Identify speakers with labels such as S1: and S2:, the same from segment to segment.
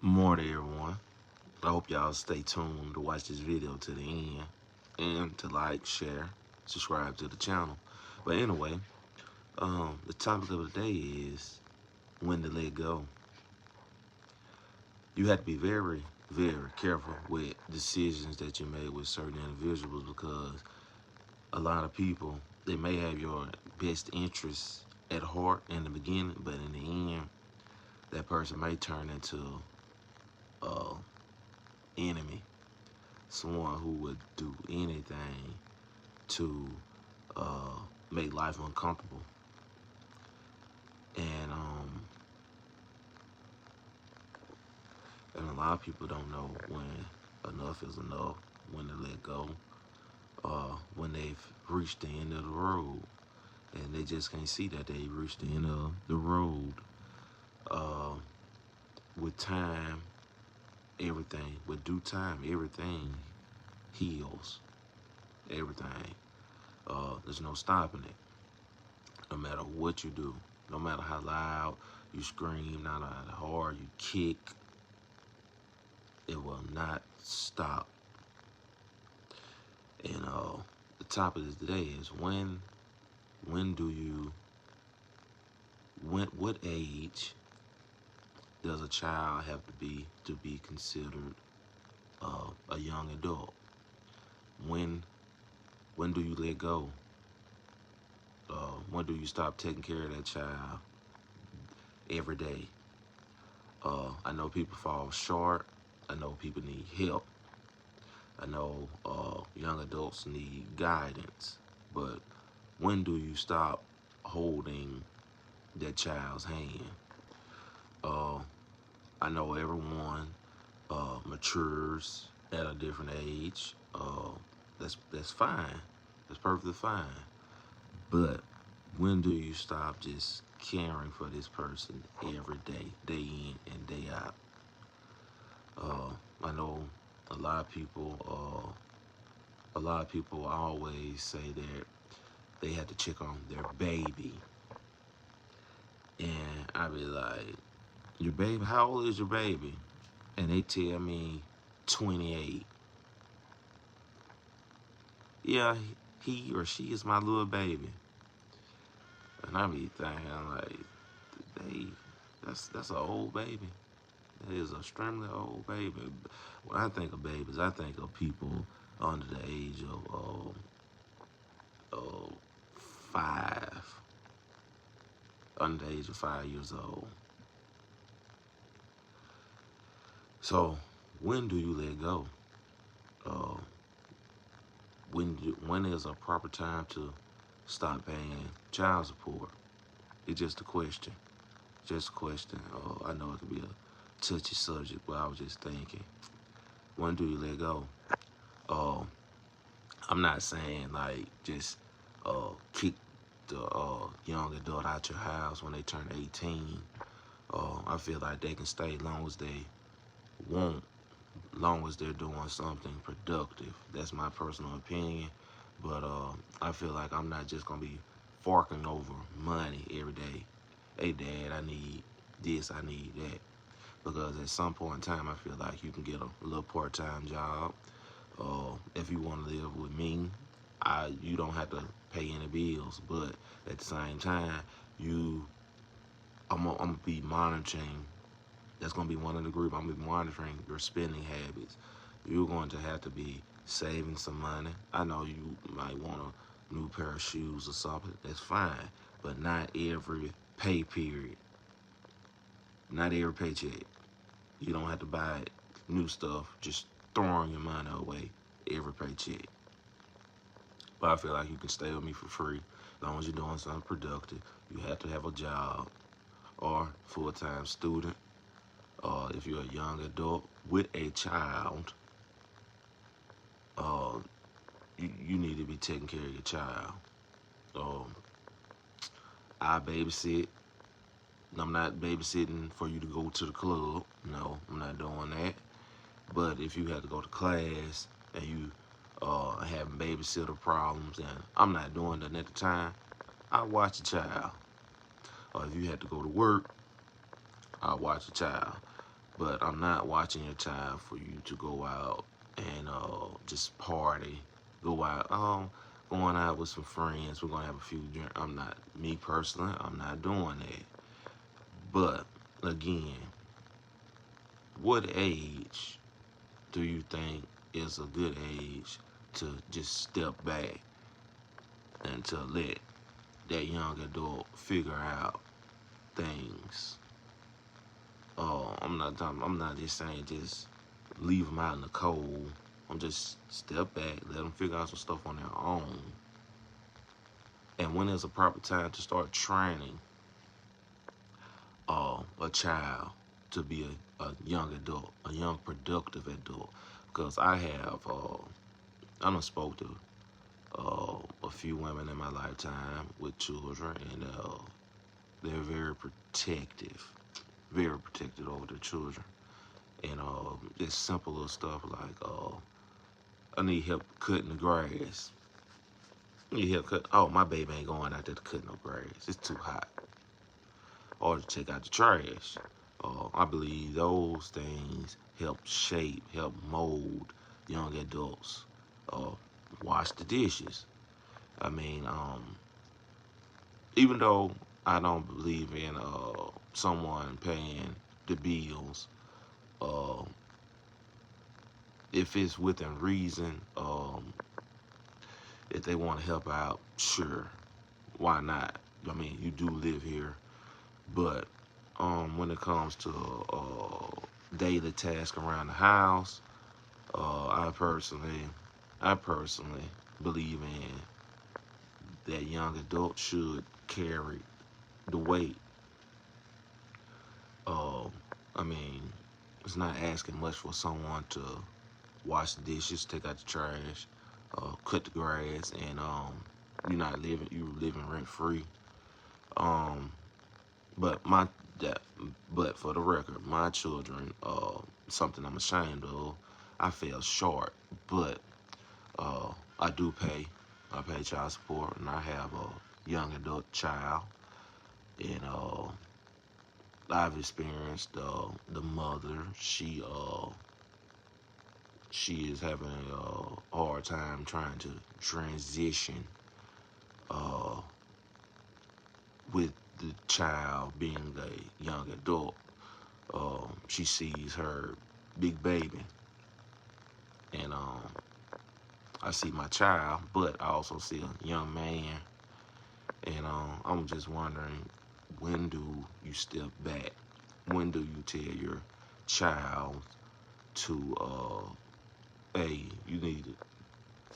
S1: Morning, everyone. I hope y'all stay tuned to watch this video to the end and to like, share, subscribe to the channel. But anyway, the topic of the day is when to let go. You have to be very, very careful with decisions that you make with certain individuals because a lot of people, they may have your best interests at heart in the beginning, but in the end, that person may turn into an enemy, someone who would do anything to uh, make life uncomfortable. And and a lot of people don't know when enough is enough, when to let go, when they've reached the end of the road, and they just can't see that they reached the end of the road. Uh, with time, everything, with due time, everything heals. Everything. There's no stopping it. No matter what you do, no matter how loud you scream, no matter how hard you kick, it will not stop. And the topic of today is when do you, what age does a child have to be considered a young adult? When when do you let go? When do you stop taking care of that child every day? I know people fall short. I know people need help. I know young adults need guidance. But when do you stop holding that child's hand? Uh, I know everyone matures at a different age. That's fine. That's perfectly fine. But when do you stop just caring for this person every day, day in and day out? I know a lot of people. A lot of people always say that they have to check on their baby, and I be like, "Your baby? How old is your baby?" And they tell me 28. Yeah, he or she is my little baby, and I be thinking like, they, that's an old baby. That is an extremely old baby. When I think of babies, I think of people under the age of 5, under the age of 5 years old. So when do you let go? Uh, when is a proper time to stop paying child support? It's just a question. Just a question. I know it could be a touchy subject, but I was just thinking, when do you let go? Uh, I'm not saying like just kick the young adult out your house when they turn 18. I feel like they can stay long as they want, long as they're doing something productive. That's my personal opinion. But I feel like I'm not just gonna be forking over money every day. Hey, Dad, I need this, I need that. Because at some point in time, I feel like you can get a little part-time job. If you want to live with me, you don't have to pay any bills. But at the same time, I'm gonna be monitoring. That's gonna be one of the group. I'm gonna be monitoring your spending habits. You're going to have to be saving some money. I know you might want a new pair of shoes or something. That's fine, but not every pay period, not every paycheck. You don't have to buy new stuff. Just throwing your money away every paycheck. But I feel like you can stay with me for free as long as you're doing something productive. You have to have a job or full-time student. If you're a young adult with a child, uh, you need to be taking care of your child. Um, I babysit. I'm not babysitting for you to go to the club. No, I'm not doing that. But if you have to go to class and you having babysitter problems and I'm not doing that at the time, I watch the child. Or if you had to go to work, I watch the child. But I'm not watching your child for you to go out and just party, go out, going out with some friends. We're gonna have a few drinks. I'm not, me personally, I'm not doing that. But again, what age do you think is a good age to just step back and to let that young adult figure out things? I'm not just saying just leave them out in the cold. I'm just step back, let them figure out some stuff on their own. And when is a proper time to start training a child to be a young adult, a young productive adult? Because I done spoke to a few women in my lifetime with children, and they're very protective over their children. And just simple little stuff like, I need help cutting the grass. I need help cut. Oh, my baby ain't going out there to cut no grass. It's too hot. Or to take out the trash. I believe those things help shape, help mold young adults. Uh, Wash the dishes. I mean, even though I don't believe in someone paying the bills, uh, if it's within reason, if they want to help out, sure, why not? I mean, you do live here, but when it comes to daily tasks around the house, I personally believe in that young adult should carry the weight. Uh, I mean, it's not asking much for someone to wash the dishes, take out the trash, cut the grass, and you living rent free. Um, but my that, but for the record, my children, something I'm ashamed of. I fell short, but uh, I do pay. I pay child support, and I have a young adult child, and I've experienced the mother. She is having a hard time trying to transition uh, with the child being a young adult. She sees her big baby, and I see my child, but I also see a young man, and I'm just wondering, when do you step back? When do you tell your child to, hey, you need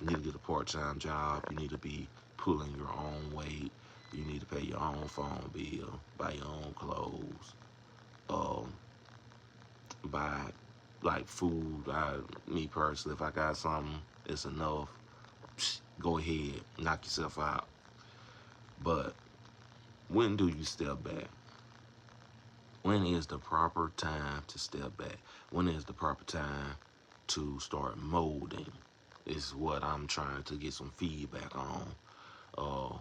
S1: to get a part-time job. You need to be pulling your own weight. You need to pay your own phone bill, buy your own clothes, um, buy like food. Me personally, if I got something, it's enough. Go ahead, knock yourself out. But when do you step back? When is the proper time to step back? When is the proper time to start molding? Is what I'm trying to get some feedback on. Uh,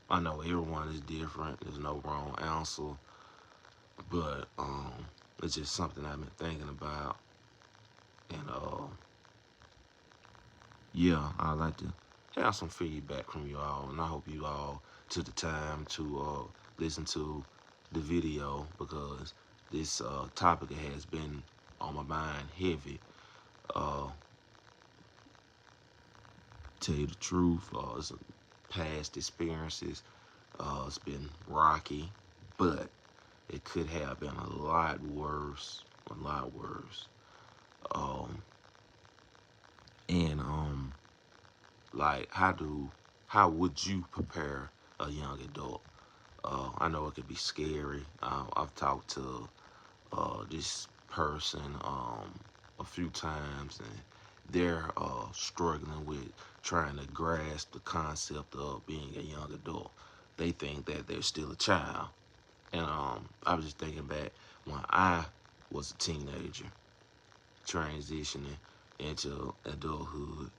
S1: I know everyone is different. There's no wrong answer, but it's just something I've been thinking about, and yeah, I'd like to have some feedback from you all, and I hope you all took the time to listen to the video, because this topic has been on my mind heavy. Uh, tell you the truth, it's past experiences. It's been rocky, but it could have been a lot worse, a lot worse. Um, and like how would you prepare a young adult? I know it could be scary. I've talked to this person a few times, and they're struggling with trying to grasp the concept of being a young adult. They think that they're still a child, and I was just thinking back when I was a teenager, transitioning into adulthood.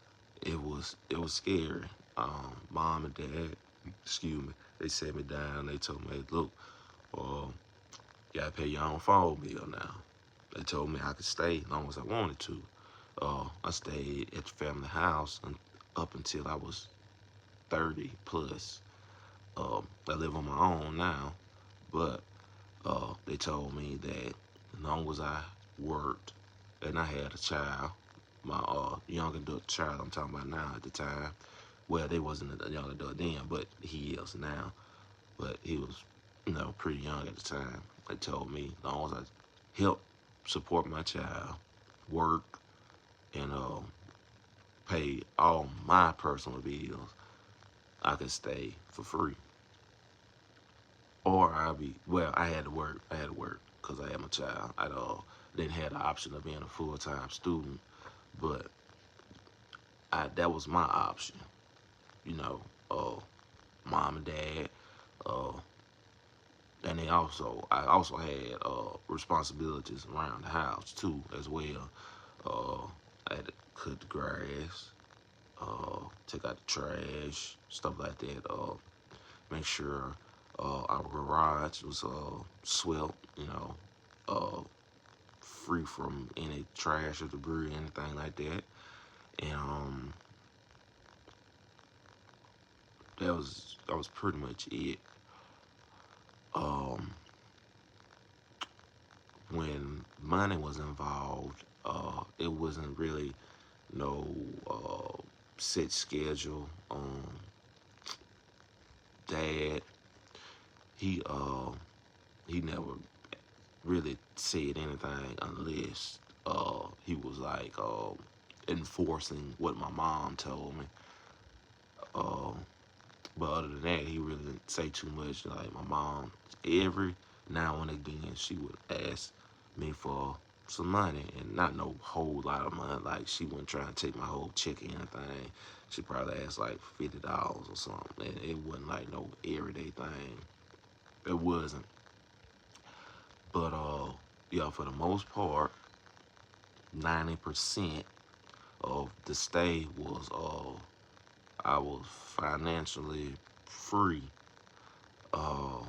S1: It was scary. Mom and dad, excuse me, they sat me down. They told me, hey, look, you gotta pay your own phone bill now. They told me I could stay as long as I wanted to. I stayed at the family house up until I was 30 plus. I live on my own now, but they told me that as long as I worked and I had a child, my young adult child I'm talking about now at the time, well, they wasn't a young adult then, but he is now. But he was, pretty young at the time. They told me as long as I help support my child, work, and pay all my personal bills, I could stay for free. Or I had to work. I had to work because I had my child. I didn't have the option of being a full-time student, but that was my option. You know, uh, mom and dad, uh, and I also had responsibilities around the house too, as well. Uh, I had to cut the grass, take out the trash, stuff like that. Make sure our garage was swept, uh, free from any trash or debris, anything like that. And that was pretty much it. Um, when money was involved, it wasn't really no set schedule. Dad, he he never really said anything unless he was like enforcing what my mom told me. Uh, but other than that, he really didn't say too much. Like my mom, every now and again, she would ask me for some money, and not no whole lot of money. Like she wouldn't try and take my whole check or anything. She probably asked like $50 or something, and it wasn't like no everyday thing. It wasn't. But yeah, for the most part, 90% of the stay was I was financially free uh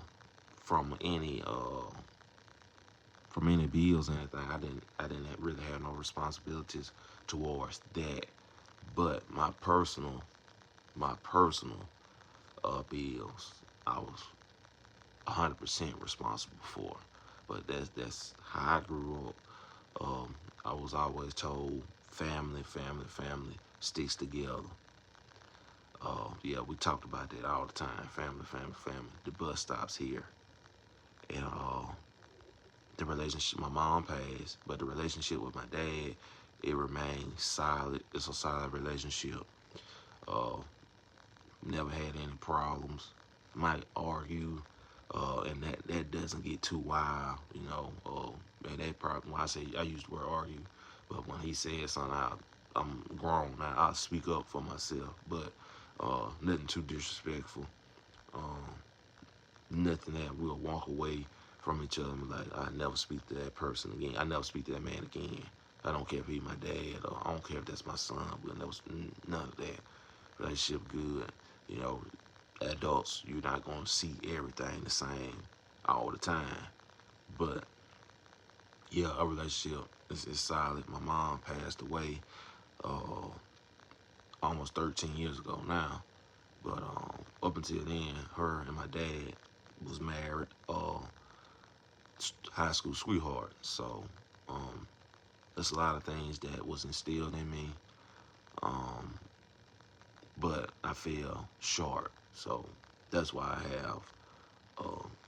S1: from any bills or anything. I didn't really have no responsibilities towards that. But my personal bills, I was 100% responsible for. But that's how I grew up. I was always told family, family, family sticks together. Yeah, we talked about that all the time. Family, family, family. The bus stops here. And the relationship, my mom passed, but the relationship with my dad, it remains solid. It's a solid relationship. Uh, Never had any problems. Might argue, and that doesn't get too wild, And that problem, when I use the word argue, but when he says something, I'm grown now. I'll speak up for myself, but nothing too disrespectful. Um, Nothing that we'll walk away from each other and be like, I never speak to that person again. I never speak to that man again. I don't care if he's my dad or I don't care if that's my son. We'll never, none of that. Relationship good. You know, adults, you're not going to see everything the same all the time. But yeah, our relationship is solid. My mom passed away uh, almost 13 years ago now. But up until then, her and my dad was married, high school sweetheart. So there's a lot of things that was instilled in me, um, but I fell short. So that's why I have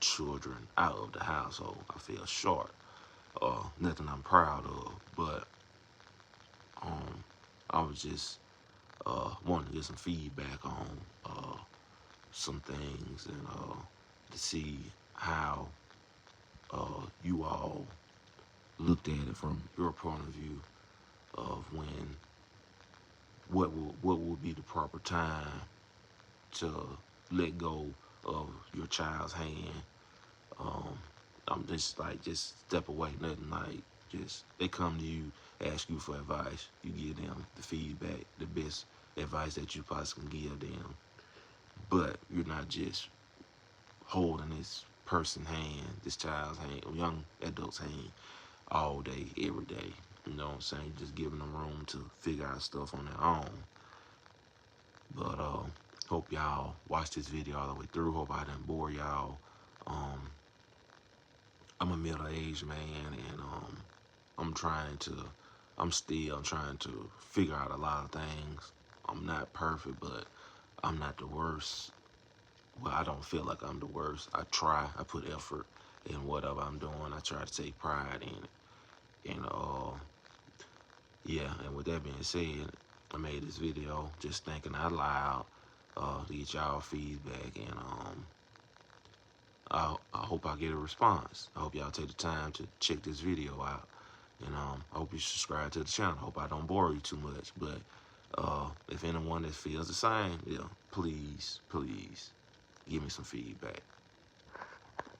S1: children out of the household. I feel short. Nothing I'm proud of, but I was just wanting to get some feedback on some things and to see how you all looked at it from your point of view of what would be the proper time to let go of your child's hand. Um, I'm just step away, nothing like just they come to you, ask you for advice, you give them the feedback, the best advice that you possibly can give them. But you're not just holding this person's hand, this child's hand, or young adult's hand, all day, every day. You know what I'm saying? Just giving them room to figure out stuff on their own. But hope y'all watch this video all the way through. Hope I didn't bore y'all. I'm a middle-aged man, and I'm trying to figure out a lot of things. I'm not perfect, but I'm not the worst. Well, I don't feel like I'm the worst. I try. I put effort in whatever I'm doing. I try to take pride in it. And yeah. And with that being said, I made this video just thinking out loud to get y'all feedback, and I hope I get a response. I hope y'all take the time to check this video out. And I hope you subscribe to the channel. I hope I don't bore you too much. But if anyone that feels the same, yeah, please give me some feedback.